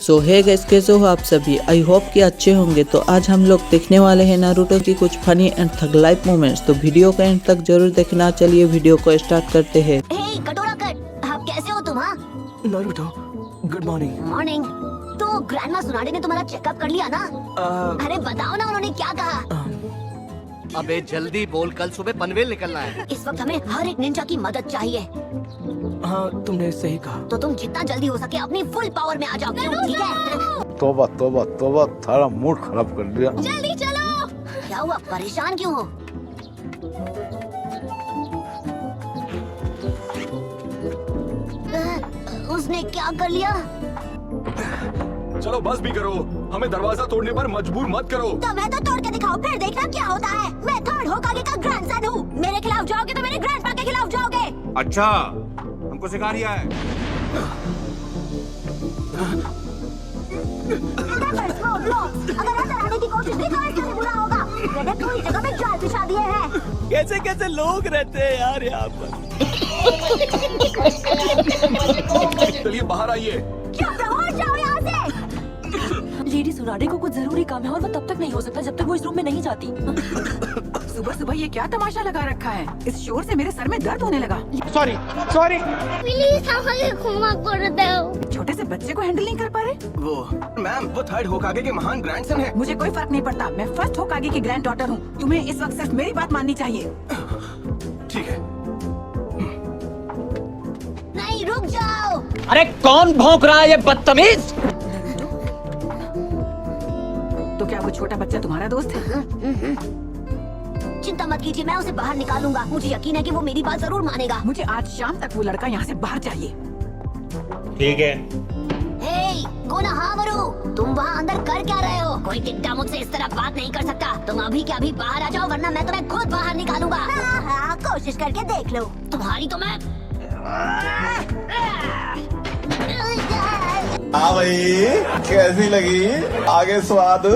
सो hey guys, कैसे हो आप सभी। आई होप कि अच्छे होंगे। तो आज हम लोग देखने वाले हैं नारुतो की कुछ funny and tug life moments. तो वीडियो का एंड तक जरूर देखना। चलिए वीडियो को स्टार्ट करते हैं। हे कटोरा कट, आप कैसे हो तुम? हाँ नारुतो, गुड मॉर्निंग। मॉर्निंग। तो ग्रैंडमा सुनाडे ने तुम्हारा चेकअप कर लिया ना? अरे बताओ ना उन्होंने क्या कहा? अबे जल्दी बोल, कल सुबह पनवेल निकलना है। इस वक्त हमें हर एक निंजा की मदद चाहिए। हाँ, तुमने सही कहा। तो तुम जितना जल्दी हो सके अपनी फुल पावर में आ जाओ, ठीक है? तोबा तोबा तोबा, थारा मूड खराब कर दिया। जल्दी चलो। क्या हुआ, परेशान क्यों हो? उसने क्या कर लिया? चलो बस भी करो, हमें दरवाजा तोड़ने पर मजबूर मत करो। तो मैं तो तोड़ के दिखाओ, फिर देखना क्या होता है। मैं थर्ड होकागे का ग्रैंडसन हूँ। मेरे खिलाफ जाओगे तो मेरे ग्रैंडपा के खिलाफ जाओगे। अच्छा, हमको सिखा रिया है। अगर अंदर आने की कोशिश की तो ऐसे ही बुरा होगा। मैंने पूरी जगह में जाल बिछा दिए हैं। कैसे कैसे लोग रहते हैं यार यहाँ पर। चलिए बाहर आइए। क्यों प्रमोट जाओ यहाँ से। लेडी सुनाडे को कुछ जरूरी काम है और वो तब तक नहीं हो सकता जब तक वो इस रूम में नहीं जाती। सुबह सुबह ये क्या तमाशा लगा रखा है? इस शोर से मेरे सर में दर्द होने लगा। Sorry sorry. प्लीज हमें क्षमा कर दो। छोटे से बच्चे को हैंडल नहीं कर पा रहे। वो मैम, वो थर्ड होकागे के महान ग्रैंडसन है। मुझे कोई फर्क नहीं पड़ता, मैं फर्स्ट होकागे की ग्रैंड डॉटर हूँ। तुम्हें इस वक्त सिर्फ मेरी बात माननी चाहिए। ठीक है। नहीं, रुक जाओ। अरे कौन भौंक रहा है ये बदतमीज? तो क्या वो छोटा बच्चा तुम्हारा दोस्त है? चिंता मत कीजिए, मैं उसे बाहर निकालूंगा। मुझे यकीन है कि वो मेरी बात जरूर मानेगा। मुझे आज शाम तक वो लड़का यहाँ से बाहर चाहिए। ठीक है। हे कोनोहामारू, तुम वहाँ अंदर कर क्या रहे हो? कोई टिड्डा मुझसे इस तरह बात नहीं कर सकता। तुम अभी के अभी बाहर आ जाओ, वरना मैं तुम्हें खुद बाहर निकालूंगा। हाँ, कोशिश करके देख लो। तुम्हारी तो मैं। हाँ भाई, कैसी लगी आगे स्वाद?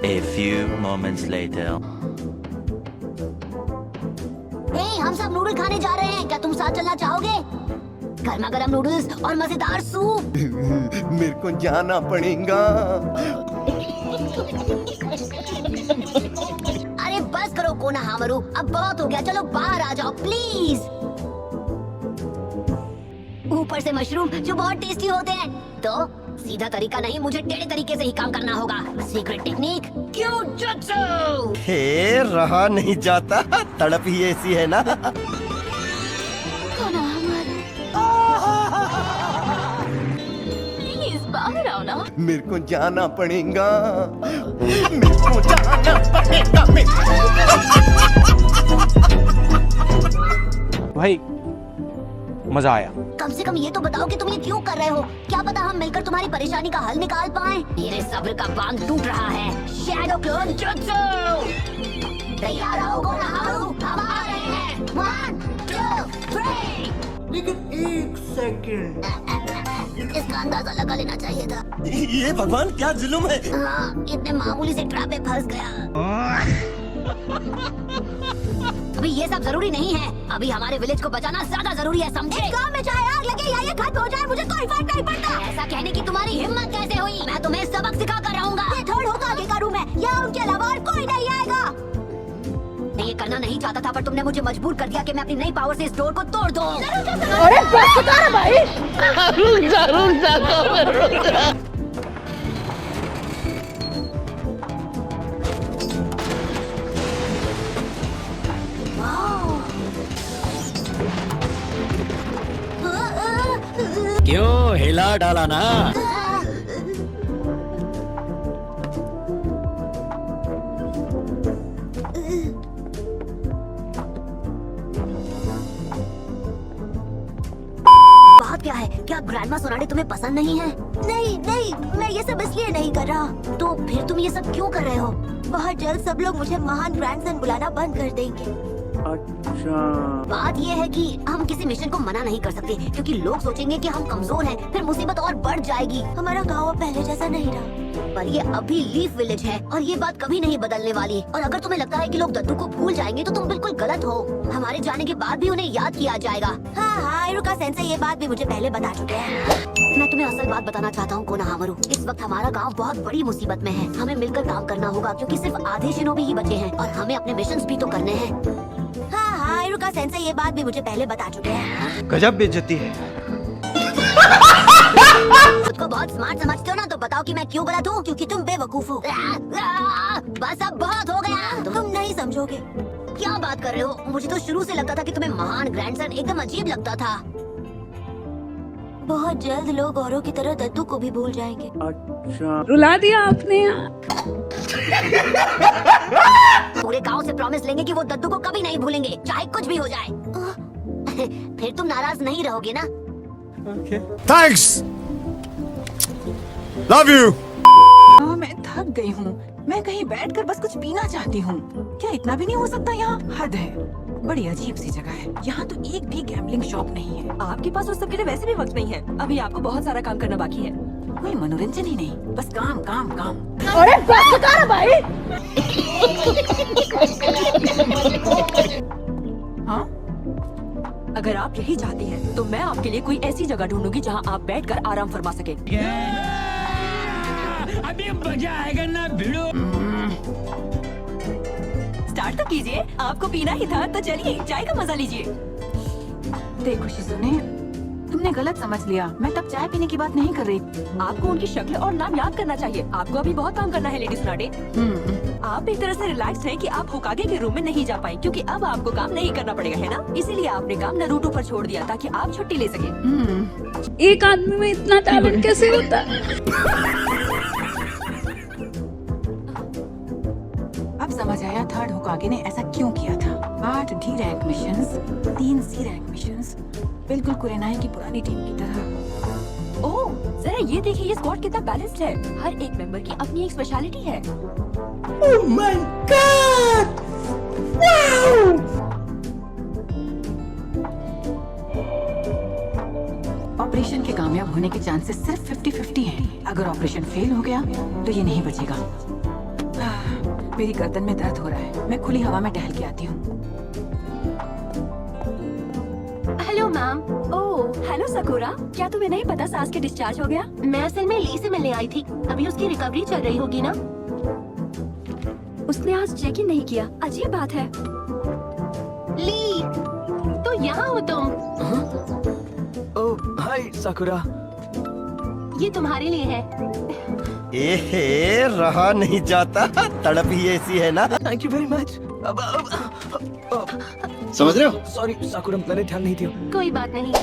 A few moments later. हे, हम सब नूडल खाने जा रहे हैं। क्या तुम साथ चलना चाहोगे? गर्मा गर्म नूडल्स और मजेदार सूप। मेरे को जाना पड़ेगा। अरे बस करो कोनोहामारू, अब बहुत हो गया। चलो बाहर आ जाओ प्लीज। ऊपर से मशरूम जो बहुत टेस्टी होते हैं। तो सीधा तरीका नहीं, मुझे टेढ़े तरीके से ही काम करना होगा। Secret technique क्यूजुत्सु। हे, रहा नहीं जाता, तड़प ही ऐसी है ना। प्लीज बाहर आओ ना। मेरे को जाना पड़ेगा। मेरे को जाना पड़ेगा। भाई मजा आया। कम से कम ये तो बताओ कि तुम ये क्यों कर रहे हो? क्या पता हम मिलकर तुम्हारी परेशानी का हल निकाल पाएं। मेरे सब्र का बांध टूट रहा है। Shadow clone jutsu. तैयार रहो कोनोहामारू, हम आ रहे हैं। 1 2 3। लेकिन एक सेकंड, इसका अंदाजा लगा लेना चाहिए था। ये भगवान क्या जुल्म है। हाँ, इतने मामूली से ट्रैप में फंस गया। अभी ये सब जरूरी नहीं है। अभी हमारे विलेज को बचाना ज्यादा जरूरी है, समझे? इस गांव में चाहे आग लगे या ये खत्म हो जाए, मुझे कोई फर्क नहीं पड़ता। ऐसा कहने की तुम्हारी हिम्मत कैसे हुई? मैं तुम्हें सबक सिखा कर रहूंगा। ये थर्ड होकागे का रूम है, यहाँ उनके अलावा और कोई नहीं आएगा। मैं ये करना नहीं चाहता था, पर तुमने मुझे मजबूर कर दिया कि मैं अपनी नई पावर से इस डोर को तोड़ दूं। अरे बस कर भाई। रुक जा। क्यों हिला डाला ना? बात क्या है? क्या ग्रैंडमा सुनाडे तुम्हें पसंद नहीं है? नहीं नहीं, मैं ये सब इसलिए नहीं कर रहा। तो फिर तुम ये सब क्यों कर रहे हो? बहुत जल्द सब लोग मुझे महान ग्रैंडसन बुलाना बंद कर देंगे। बात ये है कि हम किसी मिशन को मना नहीं कर सकते क्योंकि लोग सोचेंगे कि हम कमजोर हैं, फिर मुसीबत और बढ़ जाएगी। हमारा गाँव अब पहले जैसा नहीं रहा, पर ये अभी लीफ विलेज है और ये बात कभी नहीं बदलने वाली। और अगर तुम्हें लगता है कि लोग दद्दू को भूल जाएंगे तो तुम बिल्कुल गलत हो। हमारे जाने के बाद भी उन्हें याद किया जाएगा। हाँ, इरुका सेंसेई ये बात भी मुझे पहले बता चुके हैं। मैं तुम्हें असल बात बताना चाहता हूँ कोनोहामारू, इस वक्त हमारा गांव बहुत बड़ी मुसीबत में है। हमें मिलकर काम करना होगा क्योंकि सिर्फ आधे शिनोबी ही बचे हैं और हमें अपने मिशंस भी तो करने हैं। हाँ, इरुका सेंसेई ये बात भी मुझे पहले बता चुके हैं। गजब बेइज्जती है। खुद को बहुत स्मार्ट समझते हो ना, तो बताओ कि मैं क्यों गलत हूँ? क्योंकि तुम बेवकूफ हो। बस अब बहुत हो गया, तुम नहीं समझोगे। क्या बात कर रहे हो? मुझे तो शुरू से लगता था कि तुम्हें महान ग्रैंडसन एकदम अजीब लगता था। बहुत जल्द लोग औरों की तरह दद्दू को भी भूल जाएंगे। रुला दिया आपने। पूरे गांव से प्रॉमिस लेंगे कि वो दद्दू को कभी नहीं भूलेंगे, चाहे कुछ भी हो जाए। फिर तुम नाराज नहीं रहोगे ना? Thanks, love you. मैं थक गई हूँ, मैं कहीं बैठकर बस कुछ पीना चाहती हूँ। क्या इतना भी नहीं हो सकता? यहाँ हद है। बड़ी अजीब सी जगह है। यहाँ तो एक भी गैम्बलिंग शॉप नहीं है। आपके पास उस सब के लिए वैसे भी वक्त नहीं है। अभी आपको बहुत सारा काम करना बाकी है। कोई मनोरंजन ही नहीं, बस काम काम काम। अरे बस कर भाई। हाँ, अगर आप यही चाहती हैं, तो मैं आपके लिए कोई ऐसी जगह ढूंढूंगी जहां आप बैठकर आराम फरमा सके। अभी मजा आएगा ना भिड़ो। स्टार्ट तो कीजिए, आपको पीना ही था तो चलिए चाय का मजा लीजिए। देखो शिजुने, तुमने गलत समझ लिया। मैं तब चाय पीने की बात नहीं कर रही। आपको उनकी शक्ल और नाम याद करना चाहिए। आपको अभी बहुत काम करना है लेडी सुनाडे। आप एक तरह से रिलैक्स हैं कि आप होकागे के रूम में नहीं जा पाए क्योंकि अब आपको काम नहीं करना पड़ेगा, है ना? इसीलिए आपने काम नारुतो पर छोड़ दिया ताकि आप छुट्टी ले सके। एक आदमी में इतना टैलेंट कैसे होता? अब समझ आया थर्ड होकागे ने ऐसा क्यों किया था। 8 डी रैंक मिशंस, 3 सी रैंक मिशंस, बिल्कुल कुरेनाई की पुरानी टीम की तरह। ओह, जरा ये देखिए ये स्क्वाड कितना बैलेंस्ड है। हर एक मेंबर की अपनी एक स्पेशलिटी है। Oh my God! Wow! Operation के कामयाब होने के चांसेस सिर्फ 50-50 हैं। अगर ऑपरेशन फेल हो गया तो ये नहीं बचेगा। मेरी गर्दन में दर्द हो रहा है, मैं खुली हवा में टहल के आती हूँ। Hello ma'am. Oh hello sakura, क्या तुम्हें नहीं पता सास के डिस्चार्ज हो गया? मैं असल में ली से मिलने आई थी। अभी उसकी रिकवरी चल रही होगी ना? उसने आज चेक इन नहीं किया। अजीब बात है। ली, तो यहाँ हो तुम? ओह हाय साकुरा। ये तुम्हारे लिए है। एहे, रहा नहीं जाता, तड़प ही ऐसी है ना। Thank you very much. समझ रहे हो? सॉरी साकुरा, मैंने ध्यान नहीं दिया। कोई बात नहीं।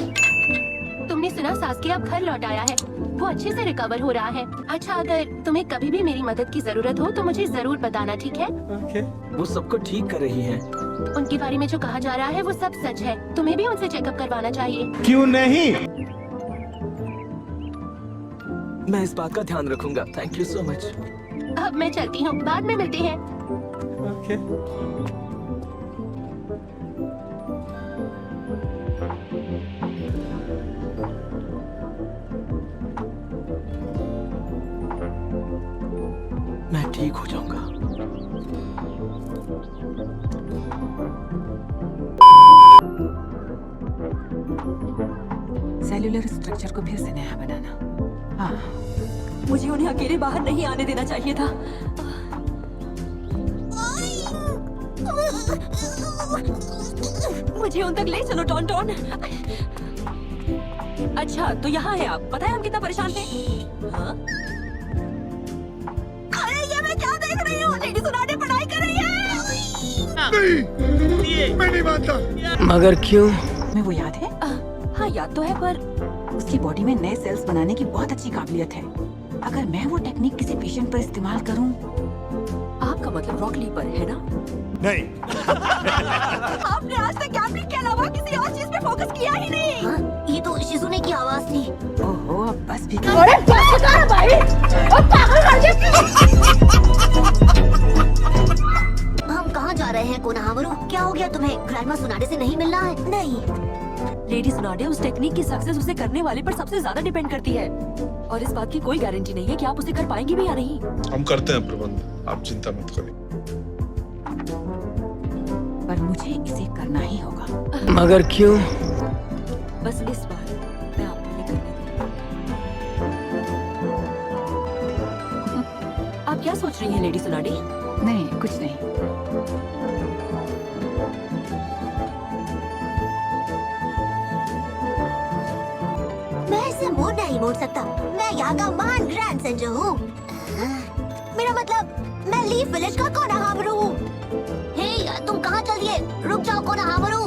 तुमने सुना सासकी अब घर लौट आया है। वो अच्छे से रिकवर हो रहा है। अच्छा, अगर तुम्हें कभी भी मेरी मदद की जरूरत हो तो मुझे जरूर बताना, ठीक है? वो सबको ठीक कर रही है। उनके बारे में जो कहा जा रहा है वो सब सच है। तुम्हें भी उनसे चेकअप करवाना चाहिए। क्यों नहीं? मैं इस बात का ध्यान रखूंगा। Thank you so much. अब मैं चलती हूँ, बाद में मिलते हैं। मैं ठीक हो जाऊंगा। सेल्यूलर स्ट्रक्चर को फिर से नया बनाना। हाँ, मुझे उन्हें अकेले बाहर नहीं आने देना चाहिए था। मुझे उन तक ले चलो टॉन टॉन। अच्छा, तो यहाँ है आप। पता है हम कितना परेशान थे? हाँ? अरे ये मैं क्या देख रही हूँ? लेडी सुनाने पढ़ाई कर रही है। नहीं, मैं नहीं मानता। मगर क्यों? तुम्हें वो याद है? हाँ याद तो है, पर उसकी बॉडी में नए सेल्स बनाने की बहुत अच्छी काबिलियत है। अगर मैं वो टेक्निक किसी पेशेंट पर इस्तेमाल करूं। आपका मतलब रॉक लीपर है ना? नहीं। आपने आज तक गैम्बलिंग के अलावा किसी और चीज पे फोकस किया ही नहीं। हाँ, ये तो शिजुने की आवाज थी। ओहो, अब बस भी। अरे बस कर भाई। ओ पागल कर दिया। हम कहाँ जा रहे हैं कोनाहामरू, क्या हो गया तुम्हें? ग्रैंडमा सुनाडे से नहीं मिलना है? नहीं। लेडी सुनाडे, उस टेक्निक की सक्सेस उसे करने वाले पर सबसे ज्यादा डिपेंड करती है, और इस बात की कोई गारंटी नहीं है कि आप उसे कर पाएंगे भी या नहीं। हम करते हैं प्रबंध, आप चिंता मत करिए। पर मुझे इसे करना ही होगा। मगर क्यों? बस इस बार मैं आपको ये करने दूंगी। आप क्या सोच रही हैं लेडी सुनाडे? नहीं, कुछ नहीं। मैं इसे मुड़ नहीं मोड़ सकता। मैं यहाँ का महान ग्रैंड सेंजर हूँ। मेरा मतलब मैं लीफ विलेज का कोनाहामरू हूँ। हे, तुम कहाँ चल दिए? रुक जाओ कोनाहामरू।